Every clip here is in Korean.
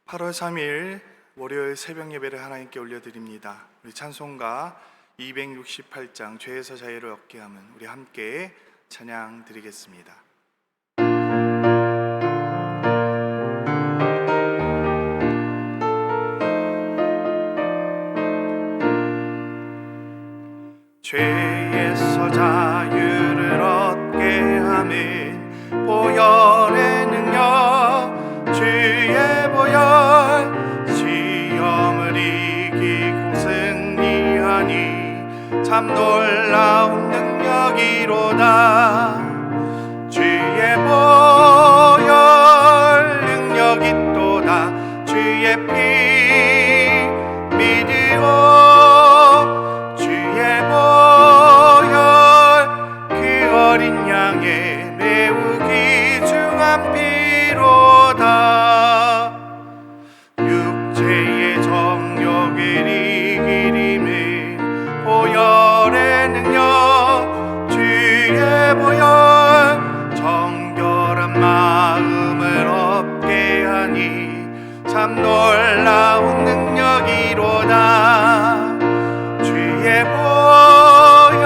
8월 3일 월요일 새벽 예배를 하나님께 올려드립니다. 우리 찬송가 268장 죄에서 자유를 얻게 함은 우리 함께 찬양 드리겠습니다. 죄에서 자유를 얻게 함은 보혈의 능력 주의 보혈 시험을 이기고 승리하니 참 놀라운 능력이로다. 주의 보혈 능력이 또다. 주의 피 믿으오. 주의 보혈 그 어린 양의 매우 귀중한 피로다. 육체의 정욕을 이기림은 보혈의 능력 주의 보혈 정결한 마음을 얻게 하니 참 놀라운 능력이로다. 주의 보혈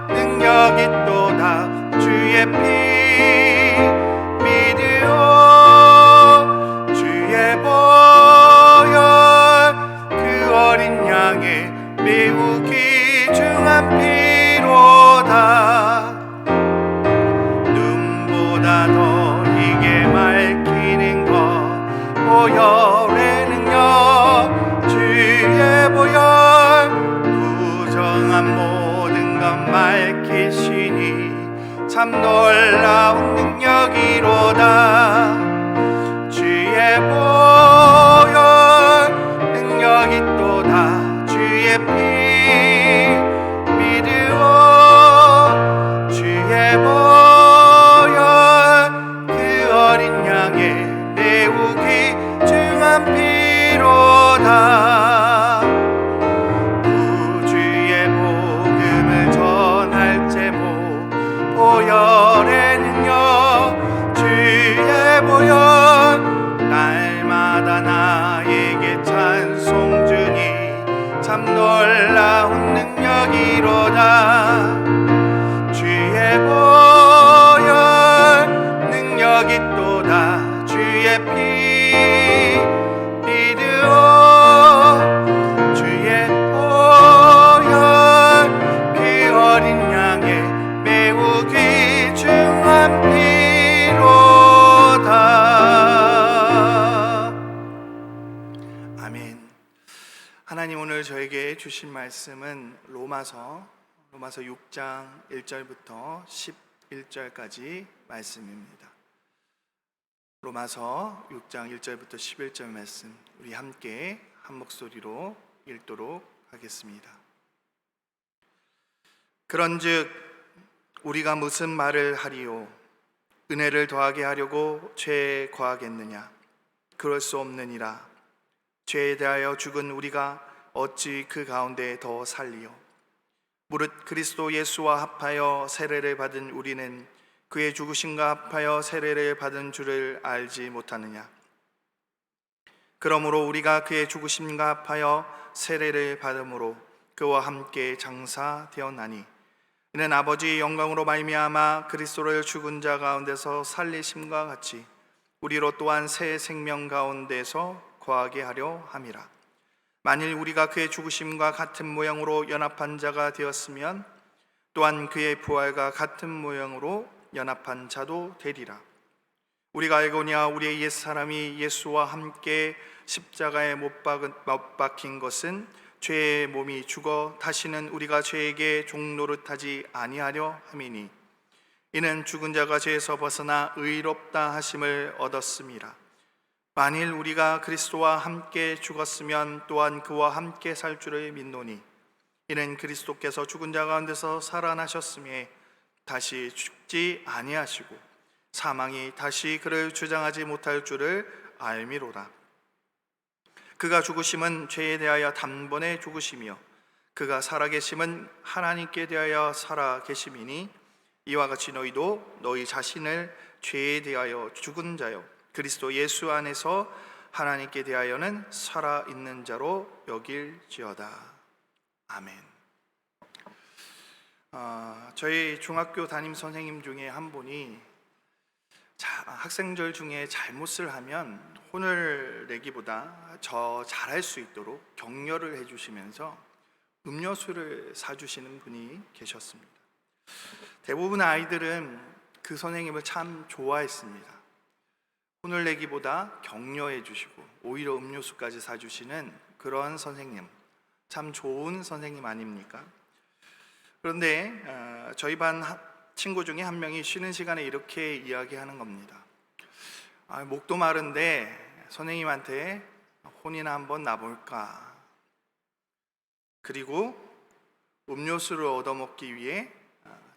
능력이 또다. 주의 피 믿으오. 주의 보혈 그 어린 양의 매우 귀중한 피로다. 눈보다 더 희게 맑히는 것 보혈의 능력 주의 보혈 부정한 모든 것 밝히시니 참 놀라운 능력이로다. 주의 보혈 능력이 또다. 주의 피 믿으오. 주의 보혈 그 어린 양의 매우 귀중한 피로다. 구주의 복음을 전할 제목 보혈의 능력 주의 보혈 날마다 나에게 찬송 주니 참 놀라운 능력이로다. 주의 보혈 능력이 또다. 주의 피 믿으오. 주의 보혈 그 어린 양의 매우 귀중한 피로다. 아멘. 하나님 오늘 저에게 주신 말씀은 로마서 6장 1절부터 11절까지 말씀입니다. 로마서 6장 1절부터 11절 말씀 우리 함께 한 목소리로 읽도록 하겠습니다. 그런즉 우리가 무슨 말을 하리요? 은혜를 더하게 하려고 죄에 거하겠느냐? 그럴 수 없느니라. 죄에 대하여 죽은 우리가 어찌 그 가운데 더 살리요? 무릇 그리스도 예수와 합하여 세례를 받은 우리는 그의 죽으심과 합하여 세례를 받은 줄을 알지 못하느냐? 그러므로 우리가 그의 죽으심과 합하여 세례를 받음으로 그와 함께 장사되었나니 이는 아버지의 영광으로 말미암아 그리스도를 죽은 자 가운데서 살리심과 같이 우리로 또한 새 생명 가운데서 거하게 하려 함이라. 만일 우리가 그의 죽으심과 같은 모양으로 연합한 자가 되었으면 또한 그의 부활과 같은 모양으로 연합한 자도 되리라. 우리가 알거니와 우리의 옛사람이 예수와 함께 십자가에 못 박힌 것은 죄의 몸이 죽어 다시는 우리가 죄에게 종노릇하지 아니하려 함이니 이는 죽은 자가 죄에서 벗어나 의롭다 하심을 얻었음이라. 만일 우리가 그리스도와 함께 죽었으면 또한 그와 함께 살 줄을 믿노니 이는 그리스도께서 죽은 자 가운데서 살아나셨음에 다시 죽지 아니하시고 사망이 다시 그를 주장하지 못할 줄을 알미로다. 그가 죽으심은 죄에 대하여 단번에 죽으시며 그가 살아계심은 하나님께 대하여 살아계심이니 이와 같이 너희도 너희 자신을 죄에 대하여 죽은 자요 그리스도 예수 안에서 하나님께 대하여는 살아있는 자로 여길지어다. 아멘. 저희 중학교 담임 선생님 중에 한 분이 학생들 중에 잘못을 하면 혼을 내기보다 저 잘할 수 있도록 격려를 해주시면서 음료수를 사주시는 분이 계셨습니다. 대부분 아이들은 그 선생님을 참 좋아했습니다. 혼을 내기보다 격려해 주시고 오히려 음료수까지 사주시는 그런 선생님, 참 좋은 선생님 아닙니까? 그런데 저희 반 친구 중에 한 명이 쉬는 시간에 이렇게 이야기하는 겁니다. 목도 마른데 선생님한테 혼이나 한번 나볼까? 그리고 음료수를 얻어먹기 위해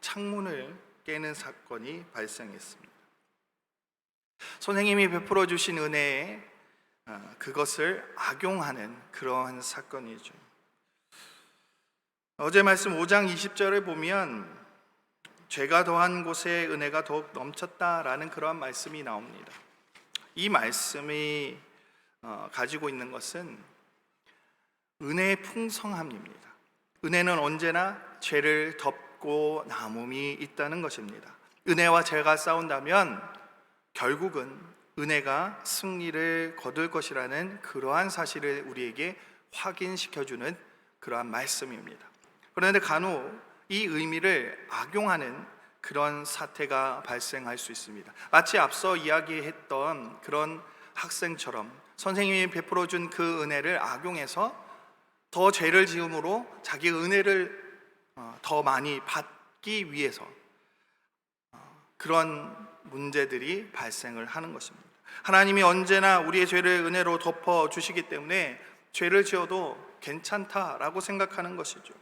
창문을 깨는 사건이 발생했습니다. 선생님이 베풀어 주신 은혜에 그것을 악용하는 그러한 사건이죠. 어제 말씀 5장 20절을 보면 죄가 더한 곳에 은혜가 더욱 넘쳤다라는 그러한 말씀이 나옵니다. 이 말씀이 가지고 있는 것은 은혜의 풍성함입니다. 은혜는 언제나 죄를 덮고 남음이 있다는 것입니다. 은혜와 죄가 싸운다면 결국은 은혜가 승리를 거둘 것이라는 그러한 사실을 우리에게 확인시켜주는 그러한 말씀입니다. 그런데 간혹 이 의미를 악용하는 그런 사태가 발생할 수 있습니다. 마치 앞서 이야기했던 그런 학생처럼 선생님이 베풀어준 그 은혜를 악용해서 더 죄를 지음으로 자기 은혜를 더 많이 받기 위해서 그런 문제들이 발생을 하는 것입니다. 하나님이 언제나 우리의 죄를 은혜로 덮어주시기 때문에 죄를 지어도 괜찮다라고 생각하는 것이죠.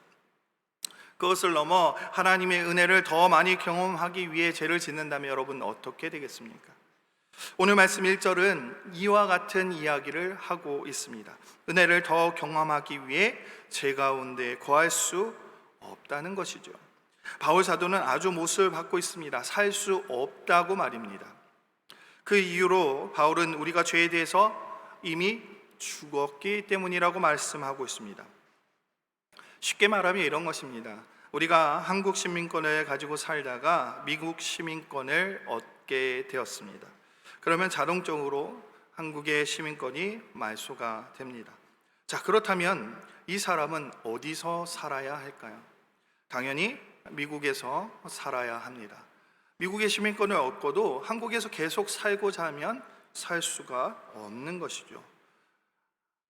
그것을 넘어 하나님의 은혜를 더 많이 경험하기 위해 죄를 짓는다면 여러분 어떻게 되겠습니까? 오늘 말씀 1절은 이와 같은 이야기를 하고 있습니다. 은혜를 더 경험하기 위해 죄 가운데 거할 수 없다는 것이죠. 바울 사도는 아주 못을 받고 있습니다. 살 수 없다고 말입니다. 그 이유로 바울은 우리가 죄에 대해서 이미 죽었기 때문이라고 말씀하고 있습니다. 쉽게 말하면 이런 것입니다. 우리가 한국 시민권을 가지고 살다가 미국 시민권을 얻게 되었습니다. 그러면 자동적으로 한국의 시민권이 말소가 됩니다. 자, 그렇다면 이 사람은 어디서 살아야 할까요? 당연히 미국에서 살아야 합니다. 미국의 시민권을 얻고도 한국에서 계속 살고자 하면 살 수가 없는 것이죠.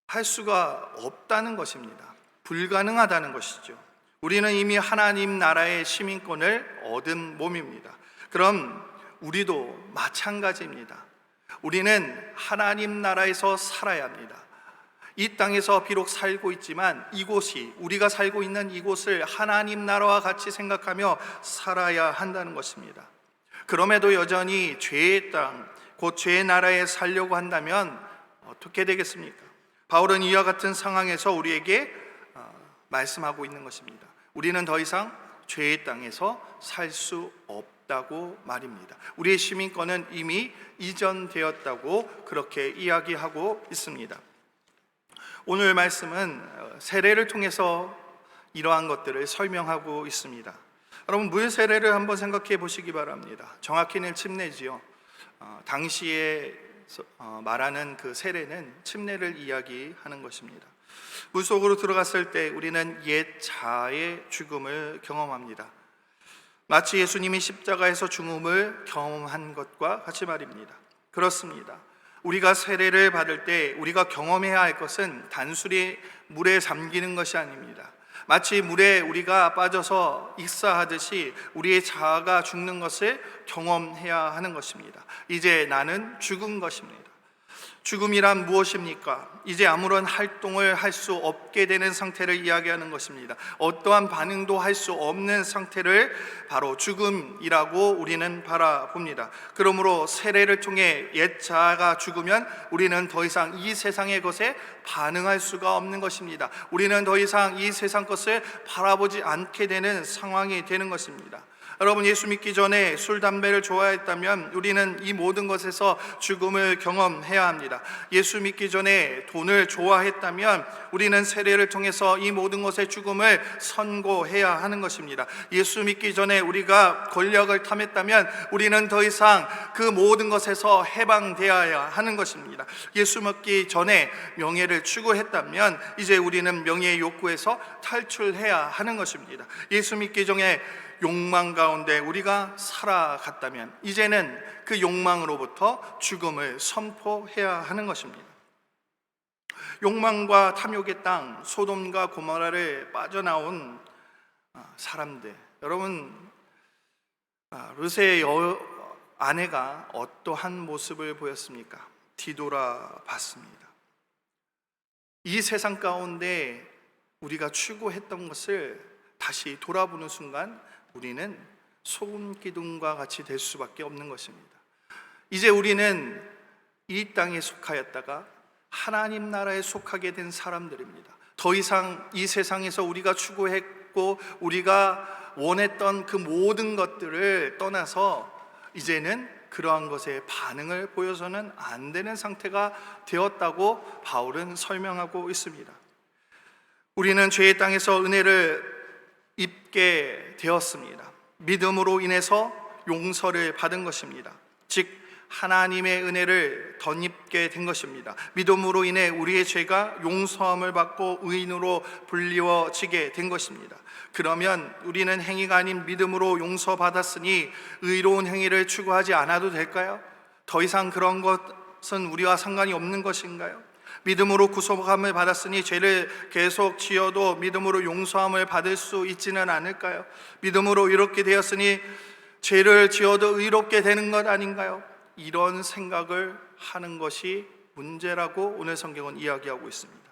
할 수가 없다는 것입니다. 불가능하다는 것이죠. 우리는 이미 하나님 나라의 시민권을 얻은 몸입니다. 그럼 우리도 마찬가지입니다. 우리는 하나님 나라에서 살아야 합니다. 이 땅에서 비록 살고 있지만 이곳이, 우리가 살고 있는 이곳을 하나님 나라와 같이 생각하며 살아야 한다는 것입니다. 그럼에도 여전히 죄의 땅, 곧 죄의 나라에 살려고 한다면 어떻게 되겠습니까? 바울은 이와 같은 상황에서 우리에게 말씀하고 있는 것입니다. 우리는 더 이상 죄의 땅에서 살 수 없다고 말입니다. 우리의 시민권은 이미 이전되었다고 그렇게 이야기하고 있습니다. 오늘 말씀은 세례를 통해서 이러한 것들을 설명하고 있습니다. 여러분, 물 세례를 한번 생각해 보시기 바랍니다. 정확히는 침례지요. 당시에 말하는 그 세례는 침례를 이야기하는 것입니다. 물속으로 들어갔을 때 우리는 옛 자아의 죽음을 경험합니다. 마치 예수님이 십자가에서 죽음을 경험한 것과 같이 말입니다. 그렇습니다. 우리가 세례를 받을 때 우리가 경험해야 할 것은 단순히 물에 잠기는 것이 아닙니다. 마치 물에 우리가 빠져서 익사하듯이 우리의 자아가 죽는 것을 경험해야 하는 것입니다. 이제 나는 죽은 것입니다. 죽음이란 무엇입니까? 이제 아무런 활동을 할 수 없게 되는 상태를 이야기하는 것입니다. 어떠한 반응도 할 수 없는 상태를 바로 죽음이라고 우리는 바라봅니다. 그러므로 세례를 통해 옛 자아가 죽으면 우리는 더 이상 이 세상의 것에 반응할 수가 없는 것입니다. 우리는 더 이상 이 세상 것을 바라보지 않게 되는 상황이 되는 것입니다. 여러분, 예수 믿기 전에 술, 담배를 좋아했다면 우리는 이 모든 것에서 죽음을 경험해야 합니다. 예수 믿기 전에 돈을 좋아했다면 우리는 세례를 통해서 이 모든 것의 죽음을 선고해야 하는 것입니다. 예수 믿기 전에 우리가 권력을 탐했다면 우리는 더 이상 그 모든 것에서 해방되어야 하는 것입니다. 예수 믿기 전에 명예를 추구했다면 이제 우리는 명예의 욕구에서 탈출해야 하는 것입니다. 예수 믿기 전에 욕망 가운데 우리가 살아갔다면 이제는 그 욕망으로부터 죽음을 선포해야 하는 것입니다. 욕망과 탐욕의 땅 소돔과 고모라를 빠져나온 사람들, 여러분, 롯의 아내가 어떠한 모습을 보였습니까? 뒤돌아봤습니다. 이 세상 가운데 우리가 추구했던 것을 다시 돌아보는 순간 우리는 소금 기둥과 같이 될 수밖에 없는 것입니다. 이제 우리는 이 땅에 속하였다가 하나님 나라에 속하게 된 사람들입니다. 더 이상 이 세상에서 우리가 추구했고 우리가 원했던 그 모든 것들을 떠나서 이제는 그러한 것에 반응을 보여서는 안 되는 상태가 되었다고 바울은 설명하고 있습니다. 우리는 죄의 땅에서 은혜를 입게 되었습니다. 믿음으로 인해서 용서를 받은 것입니다. 즉 하나님의 은혜를 덧입게 된 것입니다. 믿음으로 인해 우리의 죄가 용서함을 받고 의인으로 불리워지게 된 것입니다. 그러면 우리는 행위가 아닌 믿음으로 용서받았으니 의로운 행위를 추구하지 않아도 될까요? 더 이상 그런 것은 우리와 상관이 없는 것인가요? 믿음으로 구속함을 받았으니 죄를 계속 지어도 믿음으로 용서함을 받을 수 있지는 않을까요? 믿음으로 이렇게 되었으니 죄를 지어도 의롭게 되는 것 아닌가요? 이런 생각을 하는 것이 문제라고 오늘 성경은 이야기하고 있습니다.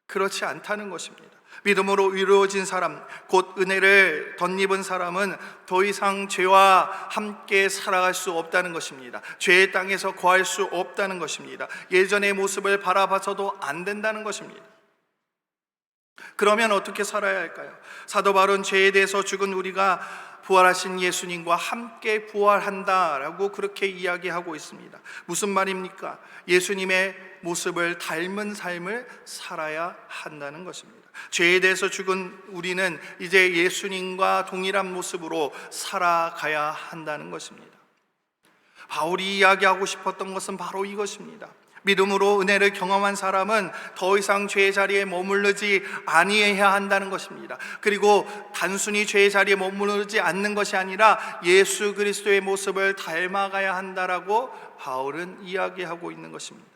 그렇지 않다는 것입니다. 믿음으로 의로워진 사람, 곧 은혜를 덧입은 사람은 더 이상 죄와 함께 살아갈 수 없다는 것입니다. 죄의 땅에서 거할 수 없다는 것입니다. 예전의 모습을 바라봐서도 안 된다는 것입니다. 그러면 어떻게 살아야 할까요? 사도 바울은 죄에 대해서 죽은 우리가 부활하신 예수님과 함께 부활한다라고 그렇게 이야기하고 있습니다. 무슨 말입니까? 예수님의 모습을 닮은 삶을 살아야 한다는 것입니다. 죄에 대해서 죽은 우리는 이제 예수님과 동일한 모습으로 살아가야 한다는 것입니다. 바울이 이야기하고 싶었던 것은 바로 이것입니다. 믿음으로 은혜를 경험한 사람은 더 이상 죄의 자리에 머무르지 아니해야 한다는 것입니다. 그리고 단순히 죄의 자리에 머무르지 않는 것이 아니라 예수 그리스도의 모습을 닮아가야 한다라고 바울은 이야기하고 있는 것입니다.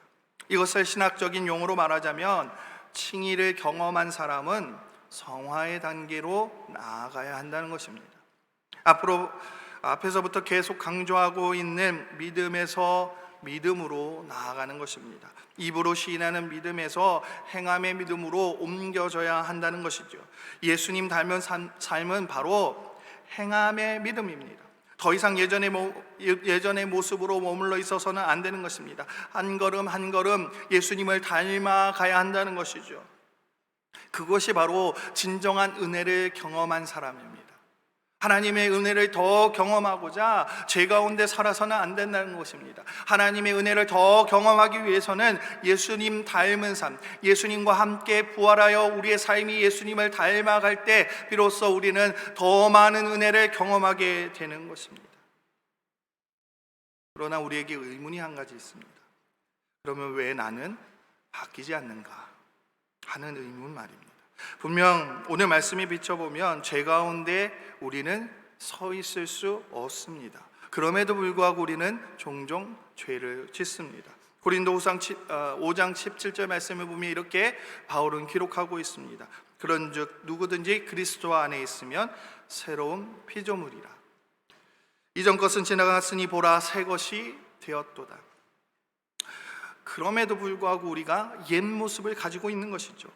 이것을 신학적인 용어로 말하자면 칭의를 경험한 사람은 성화의 단계로 나아가야 한다는 것입니다. 앞에서부터 계속 강조하고 있는 믿음에서 믿음으로 나아가는 것입니다. 입으로 시인하는 믿음에서 행함의 믿음으로 옮겨져야 한다는 것이죠. 예수님 닮은 삶은 바로 행함의 믿음입니다. 더 이상 예전의 모습으로 머물러 있어서는 안 되는 것입니다. 한 걸음 한 걸음 예수님을 닮아가야 한다는 것이죠. 그것이 바로 진정한 은혜를 경험한 사람입니다. 하나님의 은혜를 더 경험하고자 죄 가운데 살아서는 안 된다는 것입니다. 하나님의 은혜를 더 경험하기 위해서는 예수님 닮은 삶, 예수님과 함께 부활하여 우리의 삶이 예수님을 닮아갈 때 비로소 우리는 더 많은 은혜를 경험하게 되는 것입니다. 그러나 우리에게 의문이 한 가지 있습니다. 그러면 왜 나는 바뀌지 않는가 하는 의문 말입니다. 분명 오늘 말씀에 비춰보면 죄 가운데 우리는 서 있을 수 없습니다. 그럼에도 불구하고 우리는 종종 죄를 짓습니다. 고린도후서 5장 17절 말씀을 보면 이렇게 바울은 기록하고 있습니다. 그런즉 누구든지 그리스도 안에 있으면 새로운 피조물이라. 이전 것은 지나갔으니 보라 새 것이 되었도다. 그럼에도 불구하고 우리가 옛 모습을 가지고 있는 것이죠.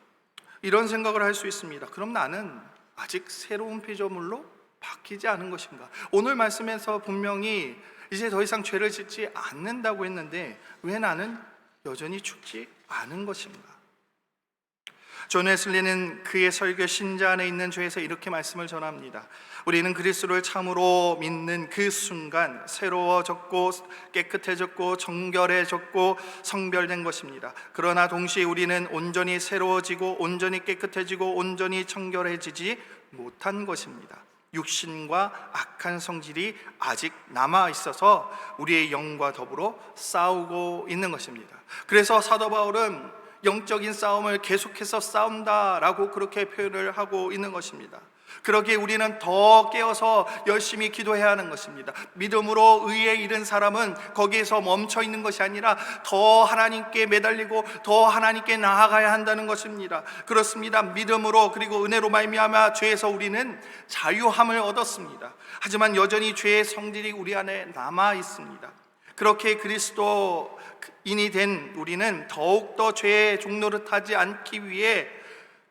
이런 생각을 할 수 있습니다. 그럼 나는 아직 새로운 피조물로 바뀌지 않은 것인가? 오늘 말씀에서 분명히 이제 더 이상 죄를 짓지 않는다고 했는데 왜 나는 여전히 죽지 않은 것인가? 존 웨슬리는 그의 설교 신자 안에 있는 죄에서 이렇게 말씀을 전합니다. 우리는 그리스도를 참으로 믿는 그 순간 새로워졌고 깨끗해졌고 정결해졌고 성별된 것입니다. 그러나 동시에 우리는 온전히 새로워지고 온전히 깨끗해지고 온전히 정결해지지 못한 것입니다. 육신과 악한 성질이 아직 남아 있어서 우리의 영과 더불어 싸우고 있는 것입니다. 그래서 사도 바울은 영적인 싸움을 계속해서 싸운다라고 그렇게 표현을 하고 있는 것입니다. 그러기에 우리는 더 깨어서 열심히 기도해야 하는 것입니다. 믿음으로 의에 이른 사람은 거기에서 멈춰 있는 것이 아니라 더 하나님께 매달리고 더 하나님께 나아가야 한다는 것입니다. 그렇습니다. 믿음으로 그리고 은혜로 말미암아 죄에서 우리는 자유함을 얻었습니다. 하지만 여전히 죄의 성질이 우리 안에 남아 있습니다. 그렇게 그리스도인이 된 우리는 더욱더 죄의 종노릇하지 않기 위해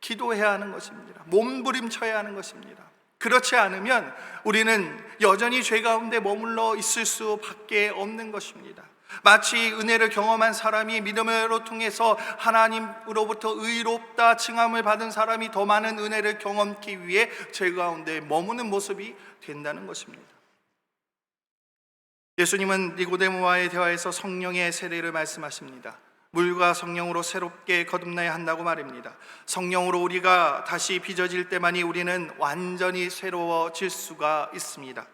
기도해야 하는 것입니다. 몸부림쳐야 하는 것입니다. 그렇지 않으면 우리는 여전히 죄 가운데 머물러 있을 수밖에 없는 것입니다. 마치 은혜를 경험한 사람이 믿음으로 통해서 하나님으로부터 의롭다 칭함을 받은 사람이 더 많은 은혜를 경험하기 위해 죄 가운데 머무는 모습이 된다는 것입니다. 예수님은 니고데모와의 대화에서 성령의 세례를 말씀하십니다. 물과 성령으로 새롭게 거듭나야 한다고 말입니다. 성령으로 우리가 다시 빚어질 때만이 우리는 완전히 새로워질 수가 있습니다.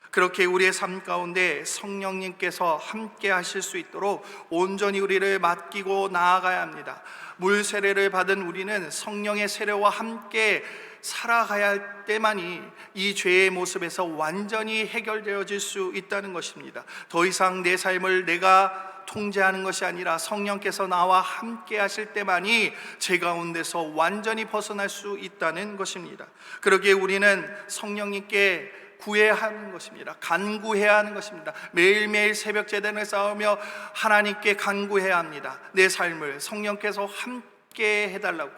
그렇게 우리의 삶 가운데 성령님께서 함께 하실 수 있도록 온전히 우리를 맡기고 나아가야 합니다. 물 세례를 받은 우리는 성령의 세례와 함께 살아가야 할 때만이 이 죄의 모습에서 완전히 해결되어질 수 있다는 것입니다. 더 이상 내 삶을 내가 통제하는 것이 아니라 성령께서 나와 함께 하실 때만이 죄 가운데서 완전히 벗어날 수 있다는 것입니다. 그러기에 우리는 성령님께 구해야 하는 것입니다. 간구해야 하는 것입니다. 매일매일 새벽 제단을 쌓으며 하나님께 간구해야 합니다. 내 삶을 성령께서 함께 해달라고.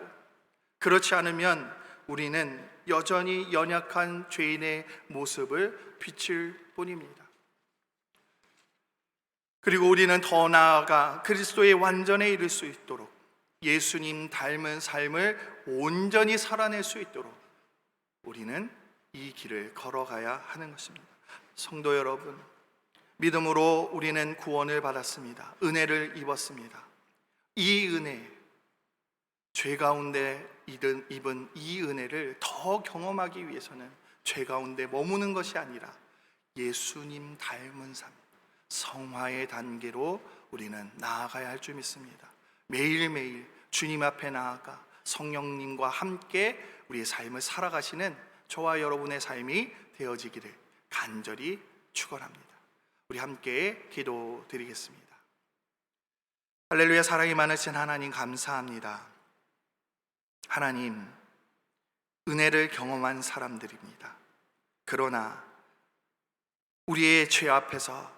그렇지 않으면 우리는 여전히 연약한 죄인의 모습을 비칠 뿐입니다. 그리고 우리는 더 나아가 그리스도의 완전에 이를 수 있도록 예수님 닮은 삶을 온전히 살아낼 수 있도록 우리는 이 길을 걸어가야 하는 것입니다. 성도 여러분, 믿음으로 우리는 구원을 받았습니다. 은혜를 입었습니다. 이 은혜, 죄 가운데 입은 이 은혜를 더 경험하기 위해서는 죄 가운데 머무는 것이 아니라 예수님 닮은 삶, 성화의 단계로 우리는 나아가야 할 줄 믿습니다. 매일매일 주님 앞에 나아가 성령님과 함께 우리의 삶을 살아가시는 저와 여러분의 삶이 되어지기를 간절히 축원합니다. 우리 함께 기도드리겠습니다. 할렐루야. 사랑이 많으신 하나님 감사합니다. 하나님, 은혜를 경험한 사람들입니다. 그러나 우리의 죄 앞에서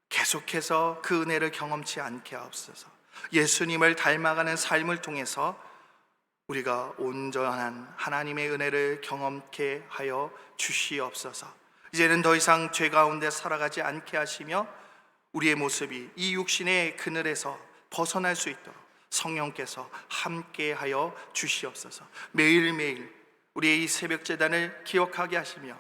계속해서 그 은혜를 경험치 않게 하옵소서. 예수님을 닮아가는 삶을 통해서 우리가 온전한 하나님의 은혜를 경험케 하여 주시옵소서. 이제는 더 이상 죄 가운데 살아가지 않게 하시며 우리의 모습이 이 육신의 그늘에서 벗어날 수 있도록 성령께서 함께 하여 주시옵소서. 매일매일 우리의 이 새벽 제단을 기억하게 하시며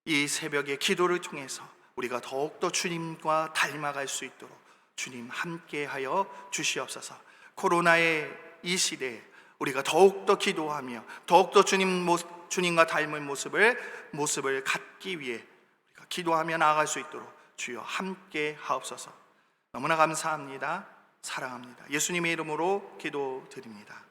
이 새벽의 기도를 통해서 우리가 더욱더 주님과 닮아갈 수 있도록 주님 함께 하여 주시옵소서. 코로나의 이 시대에 우리가 더욱더 기도하며 더욱더 주님과 닮은 모습을 갖기 위해 우리가 기도하며 나아갈 수 있도록 주여 함께 하옵소서. 너무나 감사합니다. 사랑합니다. 예수님의 이름으로 기도드립니다.